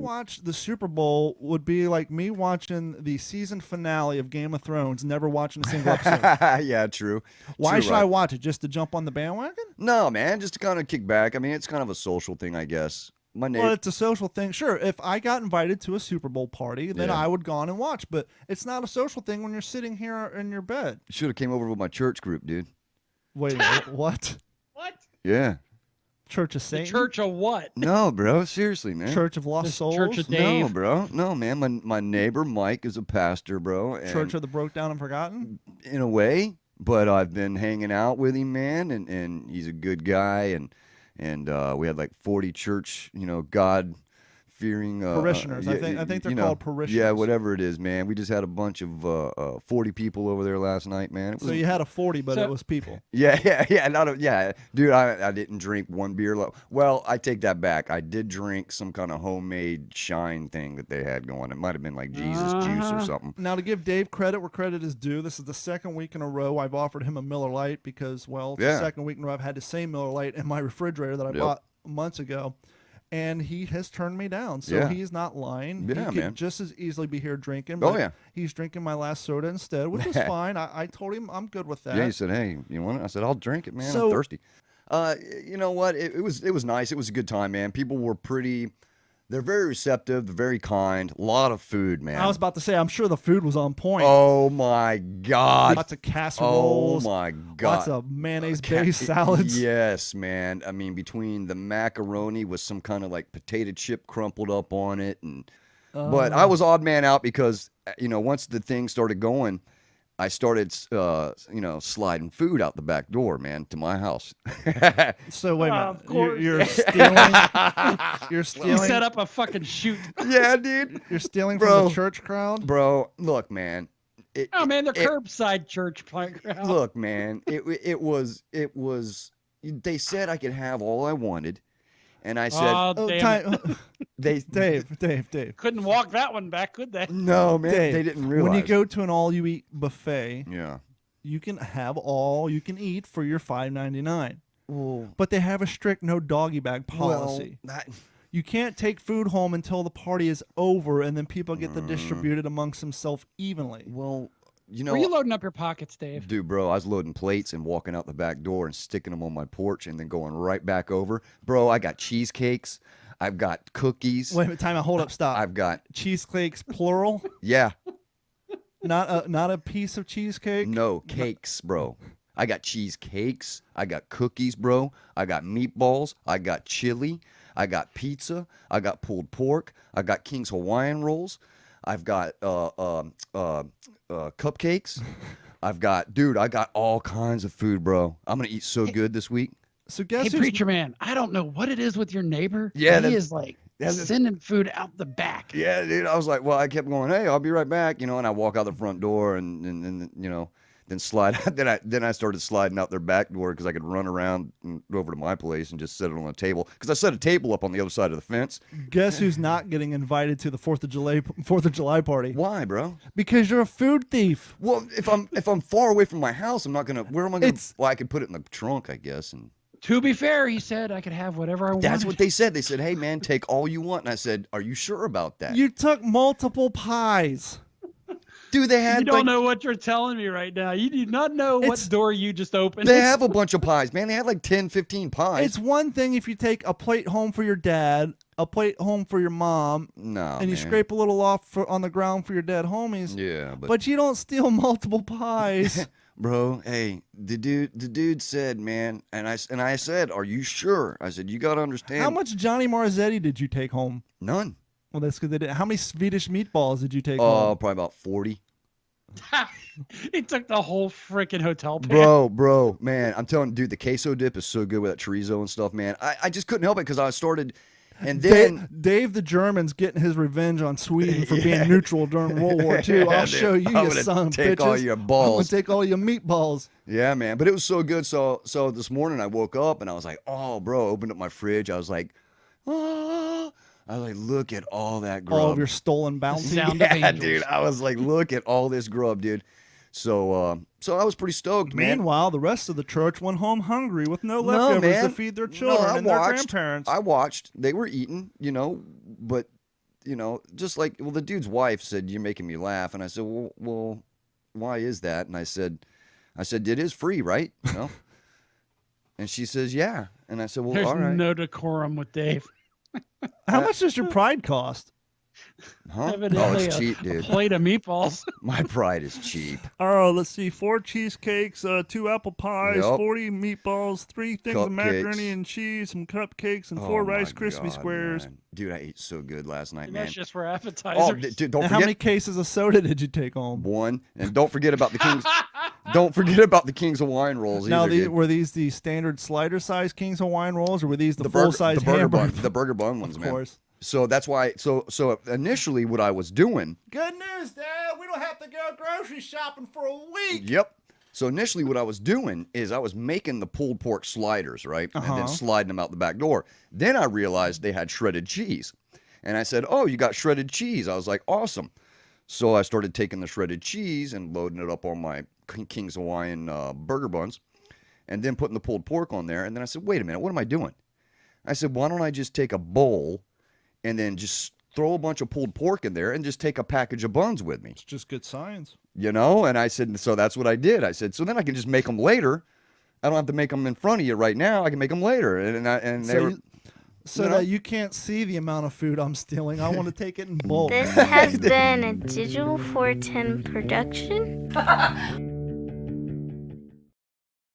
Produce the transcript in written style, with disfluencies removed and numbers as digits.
watch the Super Bowl would be like me watching the season finale of Game of Thrones, never watching a single episode. Yeah, true. Why True, should right. I watch it? Just to jump on the bandwagon? No, man, just to kind of kick back. I mean, it's kind of a social thing, I guess. My neighbor. Well, it's a social thing. Sure, if I got invited to a Super Bowl party, then Yeah. I would go on and watch. But it's not a social thing when you're sitting here in your bed. Should have came over with my church group, dude. Wait a minute, what? What? Yeah. Church of The Satan? church of what? No, bro. Seriously, man. Church of Lost This Souls? Church of No, Dave. bro. No, man. My neighbor Mike is a pastor, bro. And Church of the Broke Down and Forgotten? in a way, but I've been hanging out with him, man, and he's a good guy, and we had like 40 church, God fearing Parishioners. I think they're called parishioners. Yeah, whatever it is, man. We just had a bunch of 40 people over there last night, man. It was, So you had a 40, but So- it was people. yeah, dude. I didn't drink one beer. Well, I take that back. I did drink some kind of homemade shine thing that they had going. It might have been like Jesus juice or something. Now, to give Dave credit where credit is due, this is the second week in a row I've offered him a Miller Lite because, well, it's Yeah. the second week in a row I've had the same Miller Lite in my refrigerator that I Yep. bought months ago. And he has turned me down, so Yeah. he's not lying. Yeah, he could man. just as easily be here drinking. Oh, but yeah. he's drinking my last soda instead, which is fine. I told him I'm good with that. Yeah, he said, "Hey, you want it?" I said, "I'll drink it, man. So- I'm thirsty." You know what? It was nice. It was a good time, man. People were they're very receptive, they're very kind. A lot of food, man. I was about to say, I'm sure the food was on point. Oh my God. Lots of casseroles. Oh my God. Lots of mayonnaise-based salads. Yes, man. I mean, between the macaroni with some kind of like potato chip crumpled up on it, but I was odd man out because once the thing started going, I started sliding food out the back door, man, to my house. So wait a minute, Of course. you're stealing. You're You stealing. set up a fucking shoot. Yeah, dude. You're stealing Bro. from the church crowd. Bro, look, man. Oh man, they're it- curbside church playground. Look, man. It was. They said I could have all I wanted, and I said Oh, Oh, damn it. Dave. Couldn't walk that one back, could they? No, man. Dave, They didn't realize. When you go to an all-you-eat buffet, Yeah. you can have all you can eat for your $5.99. Well, But they have a strict no doggy bag policy. You can't take food home until the party is over, and then people get to distribute it amongst themselves evenly. Well, Were you loading up your pockets, Dave? dude, bro, I was loading plates and walking out the back door and sticking them on my porch and then going right back over. Bro, I got cheesecakes. I've got cookies. Wait a minute, time out. Hold up, stop. I've got, Cheesecakes, plural, yeah, not a piece of cheesecake. no, cakes, bro. I got cheesecakes. I got cookies, bro. I got meatballs. I got chili. I got pizza. I got pulled pork. I got King's Hawaiian rolls. I've got cupcakes. I got all kinds of food, bro. I'm gonna eat so good this week. So guess Hey, who's preacher man, I don't know what it is with your neighbor. Yeah, he that- is like sending food out the back. Yeah, dude. I was like, well, I kept going, hey, I'll be right back, and I walk out the front door and then slide. then I started sliding out their back door because I could run around and over to my place and just set it on a table because I set a table up on the other side of the fence. Guess who's not getting invited to the Fourth of July party? Why, bro? Because you're a food thief. Well, if I'm far away from my house, I'm not gonna. Where am I gonna? It's- Well, I could put it in the trunk, I guess, and. To be fair, he said I could have whatever I wanted. That's what they said. They said, "Hey, man, take all you want." And I said, "Are you sure about that?" You took multiple pies. Dude, they had You don't like, know what you're telling me right now. You do not know what It's- door you just opened. they have a bunch of pies, man. They had like 10, 15 pies. It's one thing if you take a plate home for your dad, a plate home for your mom, no, and you man. scrape a little off on the ground for your dead homies. Yeah, But you don't steal multiple pies. bro, hey, the dude said, man, and I said, "Are you sure?" I said, "You got to understand." How much Johnny Marzetti did you take home? None. Well, that's because they didn't. How many Swedish meatballs did you take Oh, home? probably about 40. He took the whole freaking hotel pan. Bro, man, I'm telling you, dude, the queso dip is so good with that chorizo and stuff, man. I just couldn't help it because I started, and then Dave the German's getting his revenge on Sweden for Yeah. being neutral during World War II. I'll dude. show you, I'm you gonna son of take bitches. all your I'm balls. gonna take all your meatballs. yeah, man, but it was so good. So this morning I woke up and I was like, oh, bro, opened up my fridge. I was like, oh. I was like, look at all that grub. All of your stolen bounty. Sound of yeah, angels. dude. I was like, look at all this grub, dude. So I was pretty stoked, man. Meanwhile, the rest of the church went home hungry with no No, leftovers man. to feed their No, children I and their watched. grandparents. I watched. They were eating, but you know, just like, well, the dude's wife said, "You're making me laugh," and I said, "Well, why is that?" And I said, "It is free, right?" You know. And she says, "Yeah." And I said, "Well, There's all right." no decorum with Dave. How much does your pride cost? Huh? Oh, Evidently it's cheap, a dude. plate of meatballs. My pride is cheap. Oh, let's see. 4 cheesecakes, 2 apple pies, Yep. 40 meatballs, 3 things of macaroni Cupcakes. and cheese, some cupcakes, and 4 Oh, Rice my Krispie God, squares. man. Dude, I ate so good last night, And man. that's just for Oh, appetizers. dude, don't And how forget many cases of soda did you take home? one, and don't forget about the Kings. Don't forget about the Kings Hawaiian rolls Now, either. dude. were these the standard slider size King's Hawaiian rolls, or were these the burger- full size the burger hamburger? bun, the burger bun ones, Of man. course. So that's why. So initially, what I was doing. Good news, Dad. We don't have to go grocery shopping for a week. Yep. So initially, what I was doing is I was making the pulled pork sliders, right, and then sliding them out the back door. Then I realized they had shredded cheese, and I said, "Oh, you got shredded cheese?" I was like, "Awesome." So I started taking the shredded cheese and loading it up on my King's Hawaiian burger buns, and then putting the pulled pork on there. And then I said, "Wait a minute, what am I doing?" I said, "Why don't I just take a bowl and then just throw a bunch of pulled pork in there and just take a package of buns with me?" It's just good science. You know? And I said, so that's what I did. I said, so then I can just make them later. I don't have to make them in front of you right now. I can make them later. And they were... So that you can't see the amount of food I'm stealing. I want to take it in bulk. This has been a Digital 410 production.